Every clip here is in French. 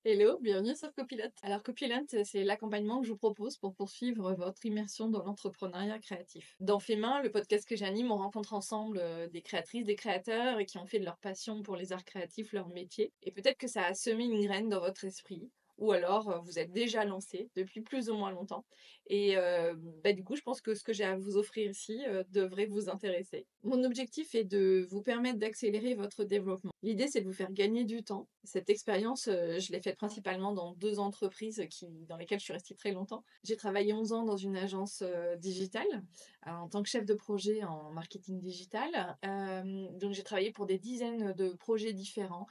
Hello, bienvenue sur Copilote. Alors Copilote, c'est l'accompagnement que je vous propose pour poursuivre votre immersion dans l'entrepreneuriat créatif. Dans Fait Main, le podcast que j'anime, on rencontre ensemble des créatrices, des créateurs et qui ont fait de leur passion pour les arts créatifs leur métier. Et peut-être que ça a semé une graine dans votre esprit. Ou alors vous êtes déjà lancé depuis plus ou moins longtemps. Et du coup, je pense que ce que j'ai à vous offrir ici devrait vous intéresser. Mon objectif est de vous permettre d'accélérer votre développement. L'idée, c'est de vous faire gagner du temps. Cette expérience, je l'ai faite principalement dans 2 entreprises dans lesquelles je suis restée très longtemps. J'ai travaillé 11 ans dans une agence, digitale, en tant que chef de projet en marketing digital. Donc j'ai travaillé pour des dizaines de projets différents,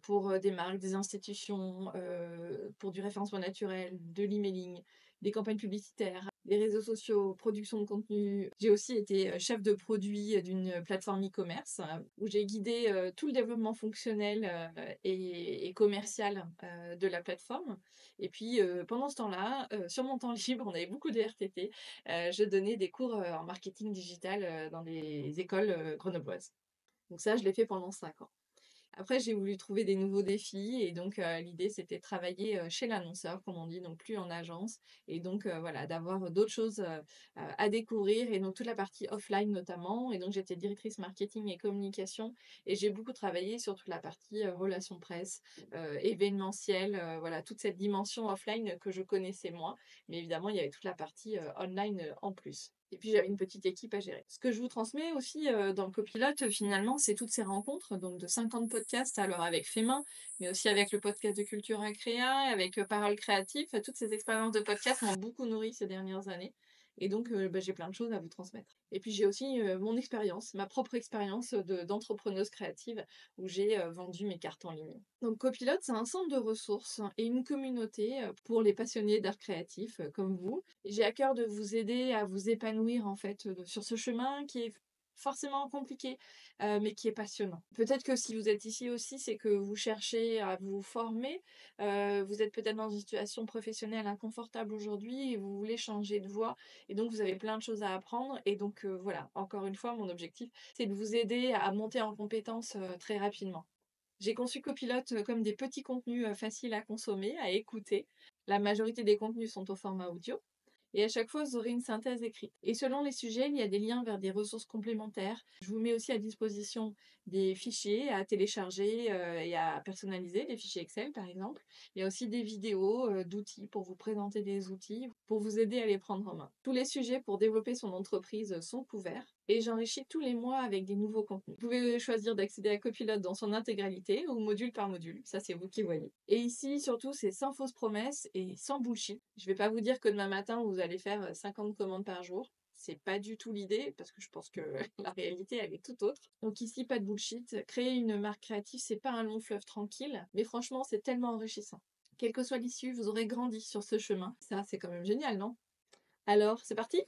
pour, des marques, des institutions, pour du référencement naturel, de l'emailing, des campagnes publicitaires, des réseaux sociaux, production de contenu. J'ai aussi été chef de produit d'une plateforme e-commerce où j'ai guidé tout le développement fonctionnel et commercial de la plateforme. Et puis pendant ce temps-là, sur mon temps libre, on avait beaucoup de RTT, je donnais des cours en marketing digital dans des écoles grenobloises. Donc ça, je l'ai fait pendant 5 ans. Après, j'ai voulu trouver des nouveaux défis et donc l'idée, c'était de travailler, chez l'annonceur, comme on dit, donc plus en agence et donc voilà, d'avoir d'autres choses, à découvrir et donc toute la partie offline notamment et donc j'étais directrice marketing et communication et j'ai beaucoup travaillé sur toute la partie, relations presse, événementiel, voilà, toute cette dimension offline que je connaissais moins. Mais évidemment, il y avait toute la partie, online, en plus. Et puis j'avais une petite équipe à gérer. Ce que je vous transmets aussi, dans le copilote, finalement, c'est toutes ces rencontres, donc de 50 podcasts, alors avec Fait Main, mais aussi avec le podcast de Culture à Créa, avec, Paroles créatives. Toutes ces expériences de podcast m'ont beaucoup nourrie ces dernières années et donc j'ai plein de choses à vous transmettre. Et puis j'ai aussi, mon expérience, ma propre expérience, d'entrepreneuse créative où j'ai, vendu mes cartes en ligne. Donc Copilote, c'est un centre de ressources et une communauté, pour les passionnés d'art créatif, comme vous. J'ai à cœur de vous aider à vous épanouir en fait, sur ce chemin qui est forcément compliqué, mais qui est passionnant. Peut-être que si vous êtes ici aussi, c'est que vous cherchez à vous former, vous êtes peut-être dans une situation professionnelle inconfortable aujourd'hui et vous voulez changer de voie et donc vous avez plein de choses à apprendre et donc voilà, encore une fois, mon objectif, c'est de vous aider à monter en compétences, très rapidement. J'ai conçu Copilote, comme des petits contenus, faciles à consommer, à écouter. La majorité des contenus sont au format audio et à chaque fois, vous aurez une synthèse écrite. Et selon les sujets, il y a des liens vers des ressources complémentaires. Je vous mets aussi à disposition des fichiers à télécharger et à personnaliser, des fichiers Excel par exemple. Il y a aussi des vidéos d'outils pour vous présenter des outils, pour vous aider à les prendre en main. Tous les sujets pour développer son entreprise sont couverts et j'enrichis tous les mois avec des nouveaux contenus. Vous pouvez choisir d'accéder à Copilote dans son intégralité ou module par module, ça c'est vous qui voyez. Et ici, surtout, c'est sans fausses promesses et sans bullshit. Je vais pas vous dire que demain matin, vous allez faire 50 commandes par jour. C'est pas du tout l'idée, parce que je pense que la réalité, elle est tout autre. Donc ici, pas de bullshit. Créer une marque créative, c'est pas un long fleuve tranquille, mais franchement, c'est tellement enrichissant. Quelle que soit l'issue, vous aurez grandi sur ce chemin. Ça, c'est quand même génial, non? Alors, c'est parti?